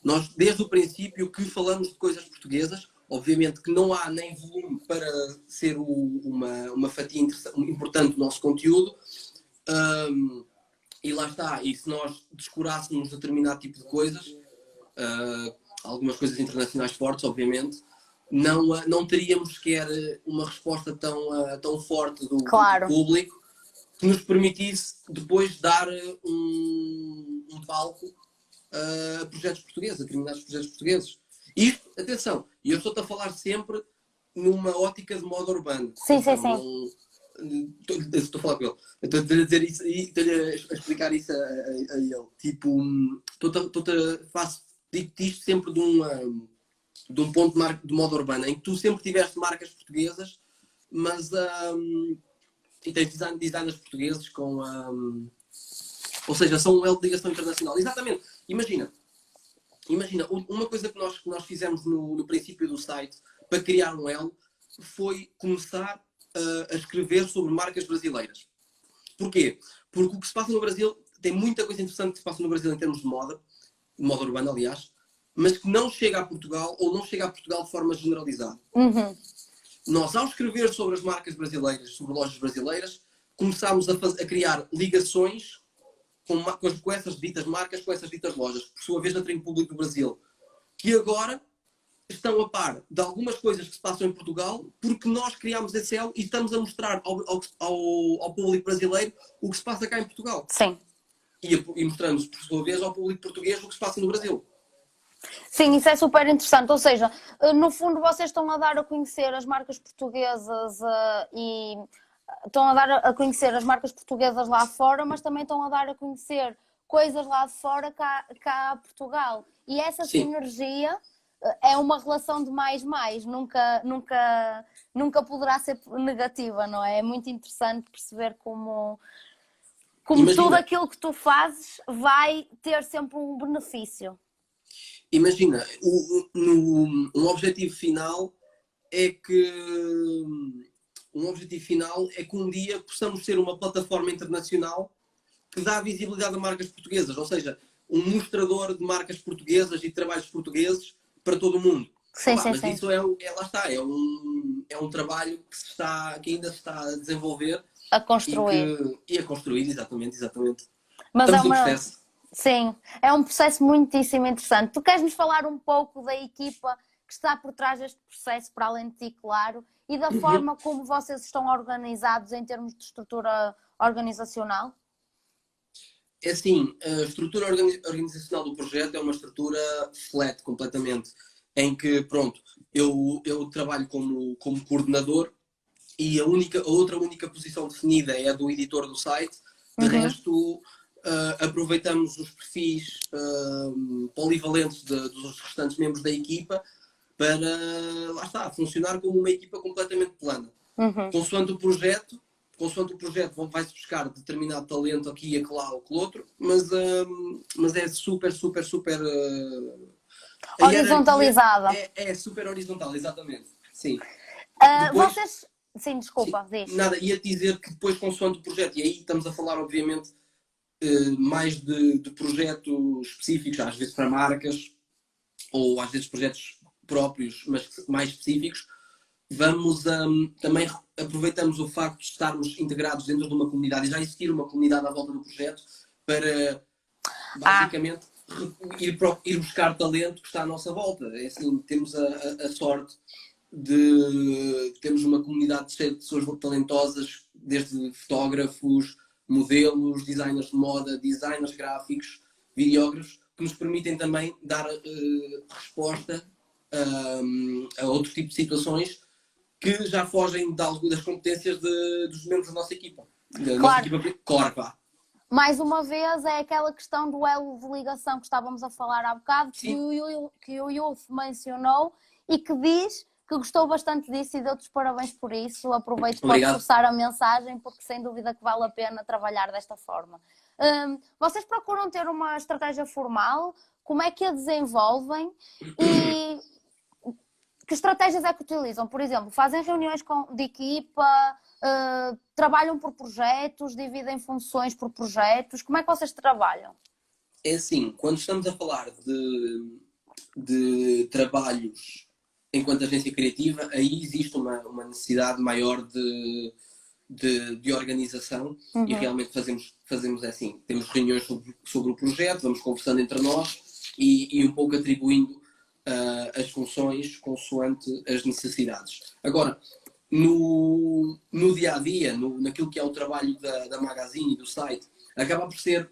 Nós, desde o princípio, que falamos de coisas portuguesas, obviamente que não há nem volume para ser uma fatia importante do nosso conteúdo, e lá está, e se nós descurássemos determinado tipo de coisas, algumas coisas internacionais fortes, obviamente, não teríamos sequer uma resposta tão forte do público que nos permitisse depois dar um palco a projetos portugueses, a determinados projetos portugueses. Isto, atenção, e eu estou-te a falar sempre numa ótica de moda urbana. Sim, sim. Estou a falar com ele. Estou-lhe a dizer isso e estou-lhe a explicar isso a ele. Tipo, digo-te isto sempre de um ponto de moda urbana, em que tu sempre tiveste marcas portuguesas, mas e tens designers portugueses com ou seja, são um elo de ligação internacional. Exatamente. Imagina, uma coisa que nós fizemos no princípio do site para criar um elo foi começar a escrever sobre marcas brasileiras. Porquê? Porque o que se passa no Brasil, tem muita coisa interessante que se passa no Brasil em termos de moda urbana, aliás, mas que não chega a Portugal, ou não chega a Portugal de forma generalizada. Nós, ao escrever sobre as marcas brasileiras, sobre lojas brasileiras, começámos a criar ligações com essas ditas marcas, com essas ditas lojas, por sua vez na Trem Público do Brasil, que agora estão a par de algumas coisas que se passam em Portugal, porque nós criámos esse elo e estamos a mostrar ao público brasileiro o que se passa cá em Portugal. Sim. E mostramos, por sua vez, ao público português o que se passa no Brasil. Sim, isso é super interessante. Ou seja, no fundo vocês estão a dar a conhecer as marcas portuguesas e estão a dar a conhecer as marcas portuguesas lá fora, mas também estão a dar a conhecer coisas lá de fora cá a Portugal. E essa sinergia é uma relação de mais, nunca poderá ser negativa, não é? É muito interessante perceber como tudo aquilo que tu fazes vai ter sempre um benefício. Imagina, um objetivo final é que um dia possamos ser uma plataforma internacional que dá visibilidade a marcas portuguesas, ou seja, um mostrador de marcas portuguesas e de trabalhos portugueses para todo o mundo. Mas isso lá está, é um trabalho que ainda se está a desenvolver. A construir. E a construir, exatamente. Mas estamos no processo. Sim, é um processo muitíssimo interessante. Tu queres nos falar um pouco da equipa que está por trás deste processo, para além de ti, claro, e da forma como vocês estão organizados em termos de estrutura organizacional? É assim, a estrutura organizacional do projeto é uma estrutura flat completamente, em que, pronto, eu trabalho como coordenador e a outra única posição definida é a do editor do site. De resto, aproveitamos os perfis polivalentes dos restantes membros da equipa para, lá está, funcionar como uma equipa completamente plana. Consoante o projeto vai-se buscar determinado talento aqui, acolá ou outro, mas é super horizontalizada. É super horizontal, exatamente. Sim. Vocês... Sim, desculpa, diz. Nada, ia-te dizer que depois, consoante o projeto, e aí estamos a falar, obviamente, mais de projetos específicos, às vezes para marcas, ou às vezes projetos próprios, mas mais específicos, também aproveitamos o facto de estarmos integrados dentro de uma comunidade e já existir uma comunidade à volta do projeto para, basicamente, ir buscar talento que está à nossa volta. É assim, temos a sorte de termos uma comunidade cheia de pessoas talentosas, desde fotógrafos, modelos, designers de moda, designers gráficos, videógrafos, que nos permitem também dar resposta a outro tipo de situações que já fogem das competências dos membros da nossa equipa. Da nossa equipa core, pá. mais uma vez, é aquela questão do elo de ligação que estávamos a falar há bocado, que o Youth mencionou e que diz que gostou bastante disso e deu-te os parabéns por isso. Aproveito para Obrigado. reforçar a mensagem, porque sem dúvida que vale a pena trabalhar desta forma. Vocês procuram ter uma estratégia formal? Como é que a desenvolvem? E que estratégias é que utilizam? Por exemplo, fazem reuniões de equipa, trabalham por projetos, dividem funções por projetos? Como é que vocês trabalham? É assim, quando estamos a falar de trabalhos enquanto agência criativa, aí existe uma necessidade maior de organização e realmente fazemos assim, temos reuniões sobre o projeto, vamos conversando entre nós e um pouco atribuindo as funções consoante as necessidades. Agora, no dia a dia, naquilo que é o trabalho da Magazine e do site, acaba por ser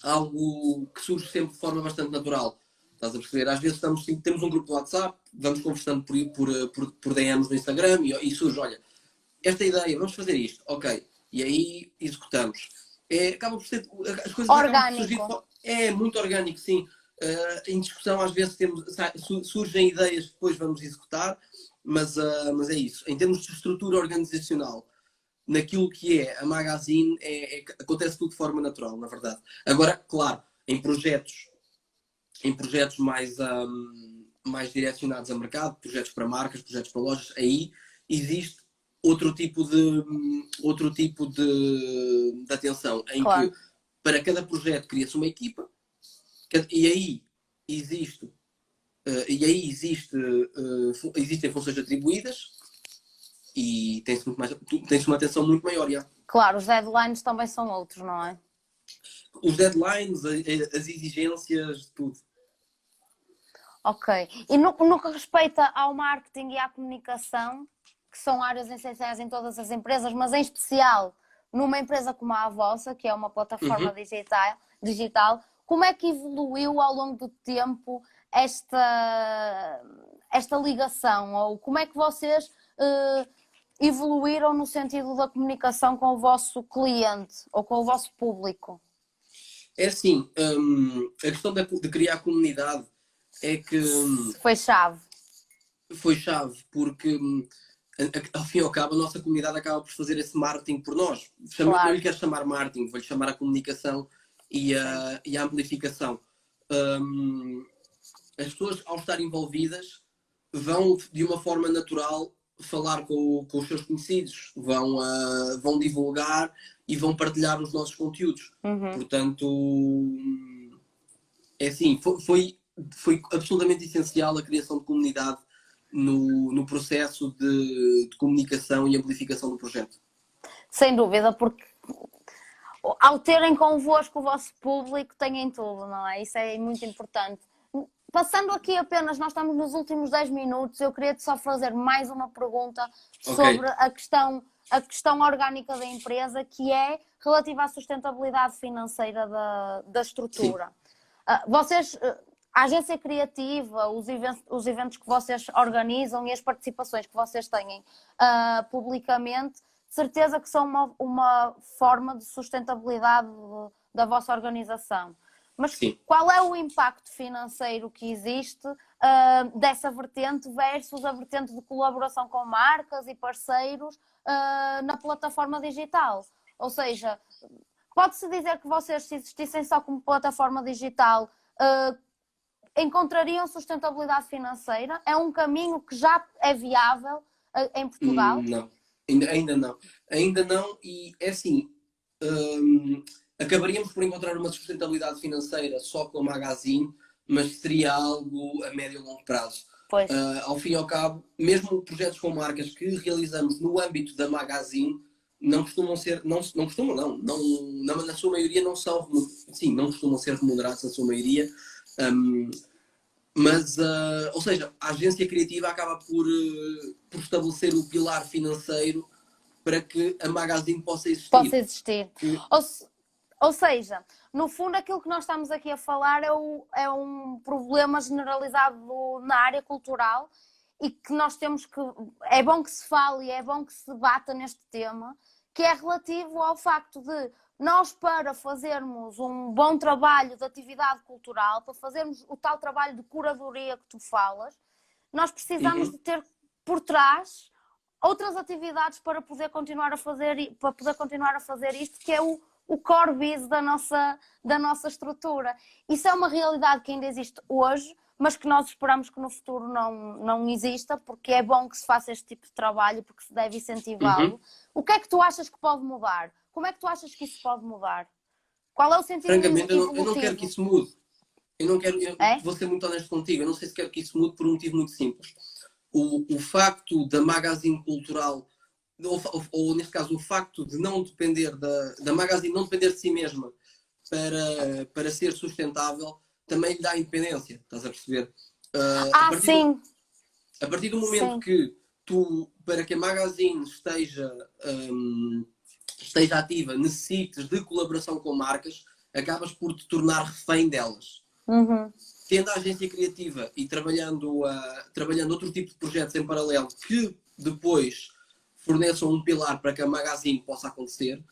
algo que surge sempre de forma bastante natural. Estás a perceber? Às vezes temos um grupo de WhatsApp, vamos conversando por DMs no Instagram e surge, olha, esta ideia, vamos fazer isto, ok. E aí executamos. Acaba por ser, as coisas orgânico. Acabam por surgir, é muito orgânico, sim. Em discussão às vezes surgem ideias que depois vamos executar, mas é isso. Em termos de estrutura organizacional, naquilo que é a Magazine, acontece tudo de forma natural, na verdade. Agora, claro, em projetos mais direcionados a mercado, projetos para marcas, projetos para lojas, aí existe outro tipo de atenção, em que para cada projeto cria-se uma equipa e aí existem funções atribuídas e tem-se uma atenção muito maior. Já. Claro, os deadlines também são outros, não é? Os deadlines, as exigências, tudo. Ok. E no que respeita ao marketing e à comunicação, que são áreas essenciais em todas as empresas, mas em especial numa empresa como a vossa, que é uma plataforma digital, como é que evoluiu ao longo do tempo esta ligação? Ou como é que vocês evoluíram no sentido da comunicação com o vosso cliente ou com o vosso público? É assim, a questão de criar comunidade é que foi chave. Foi chave, porque ao fim e ao cabo a nossa comunidade acaba por fazer esse marketing por nós. Não lhe quero chamar marketing, vou-lhe chamar a comunicação e a amplificação. As pessoas, ao estar envolvidas, vão de uma forma natural falar com os seus conhecidos, vão divulgar e vão partilhar os nossos conteúdos. Portanto, é assim, foi absolutamente essencial a criação de comunidade no processo de comunicação e amplificação do projeto. Sem dúvida, porque ao terem convosco o vosso público, têm tudo, não é? Isso é muito importante. Passando aqui apenas, nós estamos nos últimos 10 minutos, eu queria-te só fazer mais uma pergunta sobre a questão orgânica da empresa, que é relativa à sustentabilidade financeira da estrutura. Vocês, a agência criativa, os eventos que vocês organizam e as participações que vocês têm publicamente, de certeza que são uma forma de sustentabilidade da vossa organização. Mas qual é o impacto financeiro que existe dessa vertente versus a vertente de colaboração com marcas e parceiros na plataforma digital? Ou seja, pode-se dizer que vocês, se existissem só como plataforma digital, encontrariam sustentabilidade financeira? É um caminho que já é viável em Portugal? Não, ainda não. Ainda não, e é assim, acabaríamos por encontrar uma sustentabilidade financeira só com a Magazine, mas seria algo a médio e longo prazo. Ao fim e ao cabo, mesmo projetos com marcas que realizamos no âmbito da Magazine, não costumam ser, na sua maioria não são, não costumam ser remunerados na sua maioria, ou seja, a agência criativa acaba por estabelecer o pilar financeiro para que a Magazine possa existir. Ou seja, no fundo aquilo que nós estamos aqui a falar é um problema generalizado na área cultural e que nós temos que... É bom que se fale e é bom que se debata neste tema, que é relativo ao facto de nós, para fazermos um bom trabalho de atividade cultural, para fazermos o tal trabalho de curadoria que tu falas, nós precisamos de ter por trás outras atividades para poder continuar a fazer isto, que é o core business da nossa estrutura. Isso é uma realidade que ainda existe hoje, mas que nós esperamos que no futuro não exista, porque é bom que se faça este tipo de trabalho, porque se deve incentivá-lo. O que é que tu achas que pode mudar? Como é que tu achas que isso pode mudar? Qual é o sentido Francamente, evolutivo? eu não quero que isso mude. Vou ser muito honesto contigo, eu não sei se quero que isso mude por um motivo muito simples. O facto da Magazine Cultural, ou neste caso o facto de não depender da Magazine não depender de si mesma para ser sustentável, também lhe dá independência, estás a perceber? Sim. A partir do momento que tu, para que a Magazine esteja ativa, necessites de colaboração com marcas, acabas por te tornar refém delas. Tendo a agência criativa e trabalhando outro tipo de projetos em paralelo que depois forneçam um pilar para que a Magazine possa acontecer,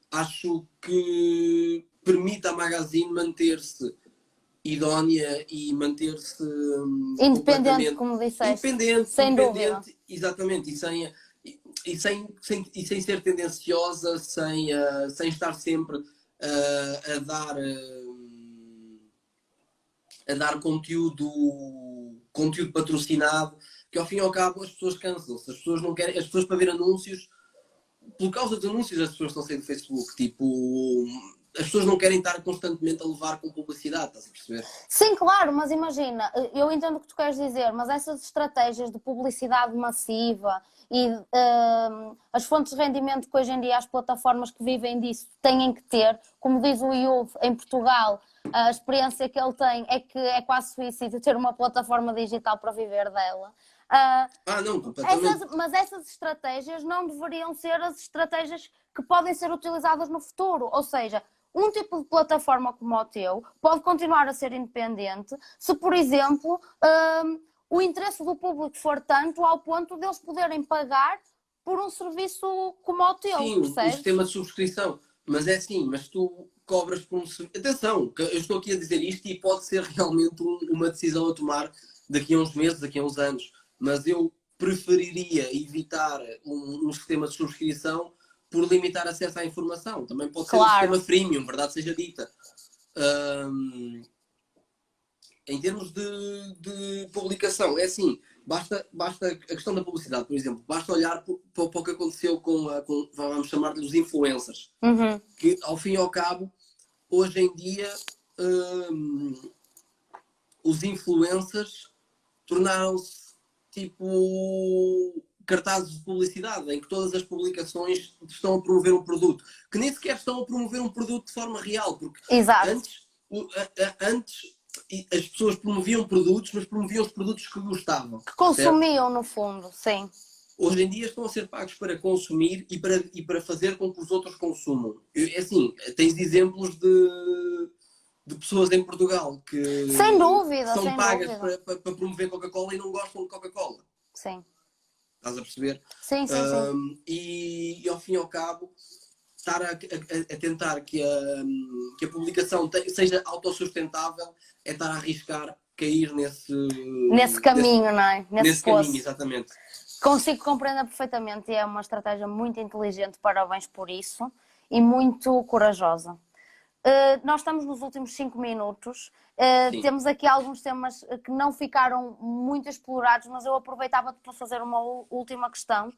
acho que permite à Magazine manter-se idónea e manter-se independente, como disseste. Sem dúvida. Exatamente, e sem ser tendenciosa, sem estar sempre a dar conteúdo patrocinado, que ao fim e ao cabo as pessoas cansam-se. As pessoas não querem, as pessoas para ver anúncios, por causa dos anúncios as pessoas estão a sair do Facebook, tipo, as pessoas não querem estar constantemente a levar com publicidade, estás a perceber? Sim, claro, mas imagina, eu entendo o que tu queres dizer, mas essas estratégias de publicidade massiva e as fontes de rendimento que hoje em dia as plataformas que vivem disso têm que ter, como diz o Yuv, em Portugal, a experiência que ele tem é que é quase suicídio ter uma plataforma digital para viver dela. Não, completamente. Mas essas estratégias não deveriam ser as estratégias que podem ser utilizadas no futuro, ou seja, um tipo de plataforma como o teu pode continuar a ser independente se, por exemplo, o interesse do público for tanto ao ponto de eles poderem pagar por um serviço como o teu, sim, percebes? o sistema de subscrição. Mas é assim, mas tu cobras por um serviço. Atenção, eu estou aqui a dizer isto e pode ser realmente uma decisão a tomar daqui a uns meses, daqui a uns anos. Mas eu preferiria evitar um sistema de subscrição por limitar acesso à informação. Também pode ser um sistema freemium, verdade seja dita. Em termos de publicação, é assim, basta a questão da publicidade, por exemplo, basta olhar para o que aconteceu com vamos chamar-lhe os influencers, que ao fim e ao cabo, hoje em dia, os influencers tornaram-se tipo cartazes de publicidade, em que todas as publicações estão a promover um produto, que nem sequer estão a promover um produto de forma real, porque antes as pessoas promoviam produtos, mas promoviam os produtos que gostavam. Que consumiam, certo? No fundo, sim. Hoje em dia estão a ser pagos para consumir e para fazer com que os outros consumam. É assim, tens exemplos de pessoas em Portugal que sem dúvida, são pagas para promover Coca-Cola e não gostam de Coca-Cola. Sim. Estás a perceber? Sim. E ao fim e ao cabo, estar a tentar que a publicação seja autossustentável é estar a arriscar cair nesse caminho, não é? Nesse caminho, exatamente. Consigo compreender perfeitamente e é uma estratégia muito inteligente, parabéns por isso, e muito corajosa. Nós estamos nos últimos 5 minutos, temos aqui alguns temas que não ficaram muito explorados, mas eu aproveitava para fazer uma última questão.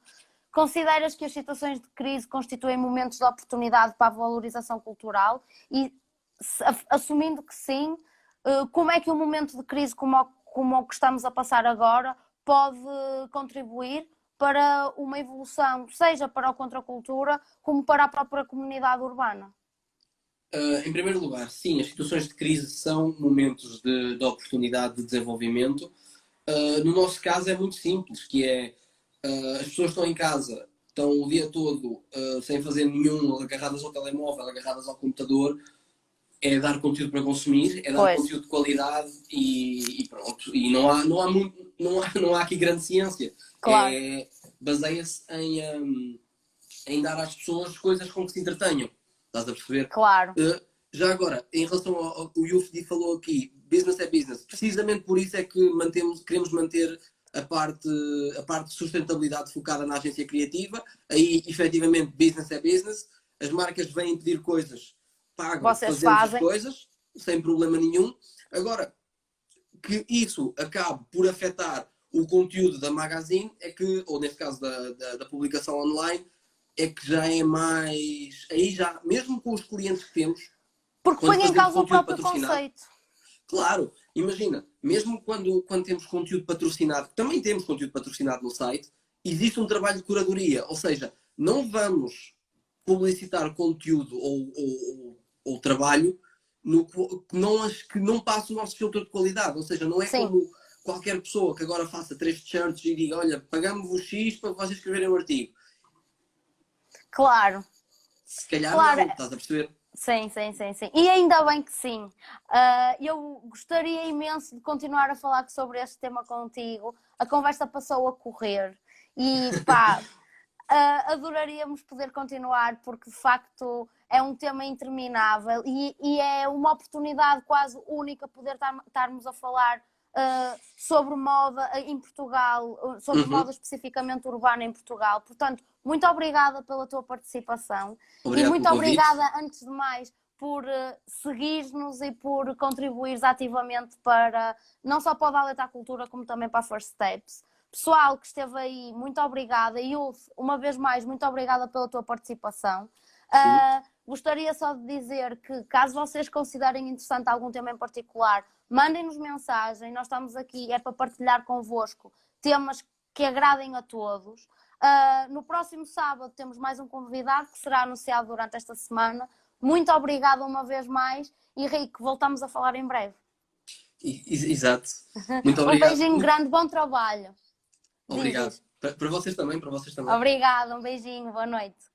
Consideras que as situações de crise constituem momentos de oportunidade para a valorização cultural? E, assumindo que sim, como é que um momento de crise como o que estamos a passar agora pode contribuir para uma evolução, seja para a contracultura, como para a própria comunidade urbana? Em primeiro lugar, sim, as situações de crise são momentos de oportunidade de desenvolvimento. No nosso caso é muito simples, que é as pessoas estão em casa, estão o dia todo sem fazer nenhum, agarradas ao telemóvel, agarradas ao computador, é dar conteúdo para consumir, é dar conteúdo de qualidade e pronto. E não há aqui grande ciência. Claro. É baseia-se em dar às pessoas coisas com que se entretenham. Estás a perceber? Claro. Já agora, em relação ao que o Yufdi falou aqui, business é business. Precisamente por isso é que queremos manter a parte de sustentabilidade focada na agência criativa. Aí, efetivamente, business é business. As marcas vêm pedir coisas, pagam, Vocês fazemos as fazem. coisas, sem problema nenhum. Agora, que isso acabe por afetar o conteúdo da magazine, é que, ou neste caso da publicação online, é que já é mais... Aí já, mesmo com os clientes que temos... Porque põe em causa o próprio conceito. Claro, imagina, mesmo quando temos conteúdo patrocinado, também temos conteúdo patrocinado no site, existe um trabalho de curadoria, ou seja, não vamos publicitar conteúdo ou trabalho que não passe o nosso filtro de qualidade, ou seja, não é Sim. como qualquer pessoa que agora faça 3 t-shirts e diga, olha, pagamos-vos X para vocês escreverem um artigo. Claro. Se calhar claro. não, estás a perceber? Sim. E ainda bem que sim. Eu gostaria imenso de continuar a falar sobre este tema contigo. A conversa passou a correr e pá, adoraríamos poder continuar porque de facto é um tema interminável e é uma oportunidade quase única poder estarmos a falar sobre moda em Portugal, sobre moda especificamente urbana em Portugal. Portanto, muito obrigada pela tua participação. Obrigado e muito pelo convite. obrigada, antes de mais, por seguir-nos e por contribuires ativamente para, não só para o Daleta à Cultura, como também para a First Steps. Pessoal que esteve aí, muito obrigada. E uma vez mais, muito obrigada pela tua participação. Gostaria só de dizer que, caso vocês considerem interessante algum tema em particular, mandem-nos mensagem. Nós estamos aqui, é para partilhar convosco temas que agradem a todos. No próximo sábado temos mais um convidado que será anunciado durante esta semana. Muito obrigada uma vez mais e Rico, voltamos a falar em breve. Exato. Muito obrigado. Um beijinho grande, bom trabalho. Obrigado. Para vocês também, Obrigada, um beijinho, boa noite.